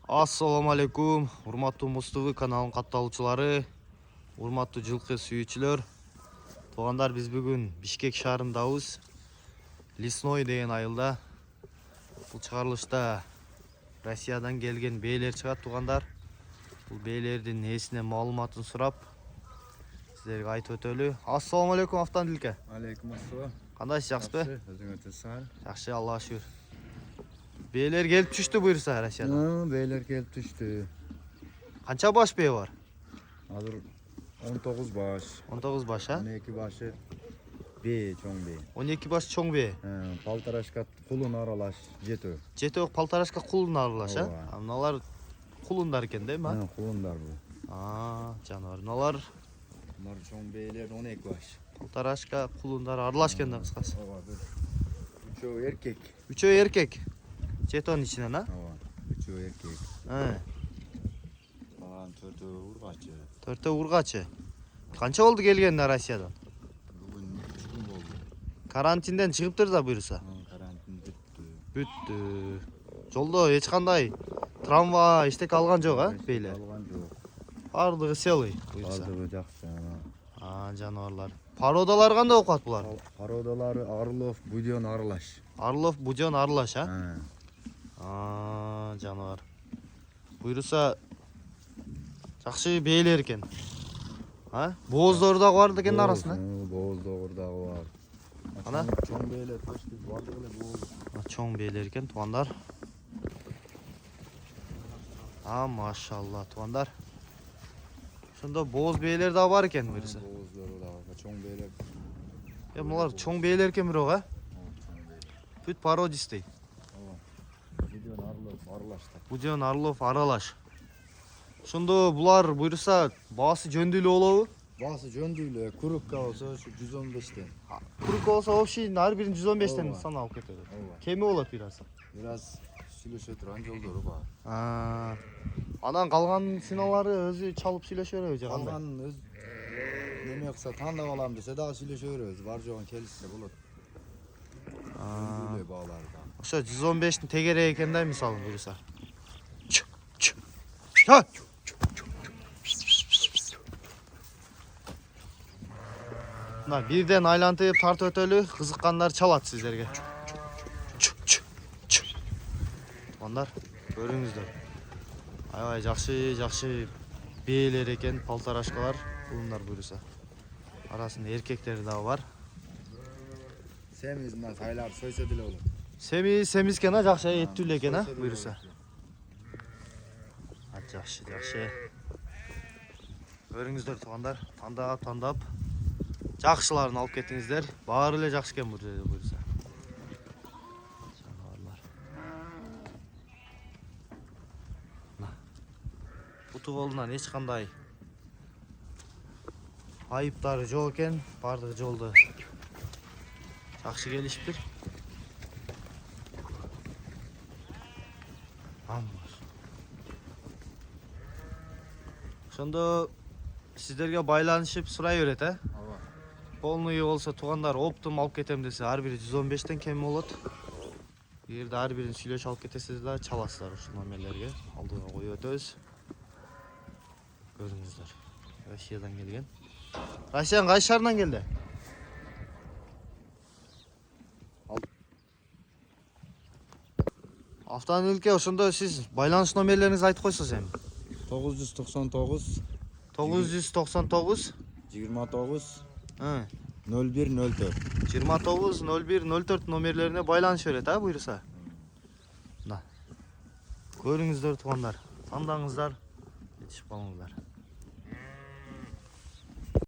Assalamu алейкум, урматтуу Муз-ТВ каналынын катталуучулары, урматтуу жылкы сүйүүчүлөр. Туугандар, биз бүгүн Бишкек шаарындабыз. Лесной деген айылда. Бул чыгарылышта Россиядан келген бээлер чыгат, туугандар. Бул бээлердин ээсинен маалыматын сурап, сиздерге айтып өтөлү. Ассаламу алейкум Автандилке. Алейкум ассалам. Кандайсыз, жакшысызбы? Өзүңөрдү сал. Жакшы, Аллага шүгүр. Бээлер келип түштү буюрса Россиядан. Бейлер келип түштү. Канча баш бээ бар? Азыр 19 баш. 19 баш, а? 12 башы бee, чоң бee. 12 баш чоң бээ. Полторашка кулун аралаш жетөө. Жетөө полторашка кулун аралаш, а? Ооба. Мыналар кулундар экен да, эми? Кулундар бул. Жаныбар. Мыналар Булар чоң бейлер 12 баш. полторашка кулундар аралаш экен да, кыскасы. Ооба, бир. Үчөө эркек. Үчөө эркек. Жетөөнүн ичинен, а? Ооба. Үчөө эркек. Калган 4өө ургачы. 4төө ургачы. Канча болду келгенине Россиядан? Бүгүн 3 күн болду. Карантинден чыгыптыр да буюрса. Карантин бүттү. Бүттү. Жолдо эч кандай травма, эчтеке алган жок, а? Бейлер. Алган жок. Бардыгы целый буюрса. Бардыгы жакшы. Жаныбарлар. Породалар кандай окуат булар? Породалары Орлов, Будён аралаш. Орлов, Будён аралаш, а? Жаныбар. Буюрса жакшы бээлер экен. Бооздор дагы бар экен арасында. Бооздор дагы бар. Ана чоң бээлер почти бардыгы эле бооз. чоң бээлер экен, туугандар. Машалла, туугандар. Ошондо бооз бээлер дагы бар экен буюрса. Бооздор дагы чоң бээлер. Мулар чоң бээлер экен бирок, а? Бүт породистый. Будён аралаш. Будён Орлов аралаш. Ошондо булар буюрса баасы жөндүү эле болобу? Баасы жөндүү эле, курукка болсо 115тен. Курuk болсо общий ар бирин 115тен Ооба. сан алып кетет. Ооба. Кеми болот бир аз. Бир аз сүйлөшө турган жолдору бар. Анан калган сыналары өзү чалып сүйлөшө береби же кандай? Калган өз неме кылса тандап алам десе дагы сүйлөшө беребиз. Бар жогун келишсе болот. Эле баалар да. Ошо 115тин тегереги экен да, мисалы буюрса. Мына бирден айлантып тартып өтөлү, кызыккандар чалат сиздерге. Туугандар, көрүңүздөр. Аябай жакшы бээлер экен, полторашкалар, кулундар буюрса. Арасында эркектери дагы бар. Семиз мына тайлар сойсо деле болот. Семиз экен, жакшы эттүү эле экен, буюрса. Жакшы. Көрүңүздөр туугандар, тандап жакшыларын алып кеттиңиздер. Баары эле жакшы экен бул жерде буюрса. Жаныбарлар. Буту болунан эч кандай айыптары жок экен. Бардыгы жолду жакшы келишиптир. Ошондо сиздерге байланышып сурай берет, Ооба. Полный болсо туугандар оптум алып кетем десе ар бири 115тен кем болот. Эгерде ар бирин сүйлөшүп алып кетесиздер да чаласыздар ушул номерлерге. Алдыга коюп өтөбүз. Көрүңүздөр. Россиядан келген. Россиянын кайсы шаарынан келди? Автомобилге ошондо сиз байланыш номерлериңизди айтып койсоңуз эми. 999 999 29 0104 0104. 29 0104 номерлерине байланышып берет, буюрса. Мына. Көрүңүздөр туугандар. Тандаңыздар, жетишип калыңыздар.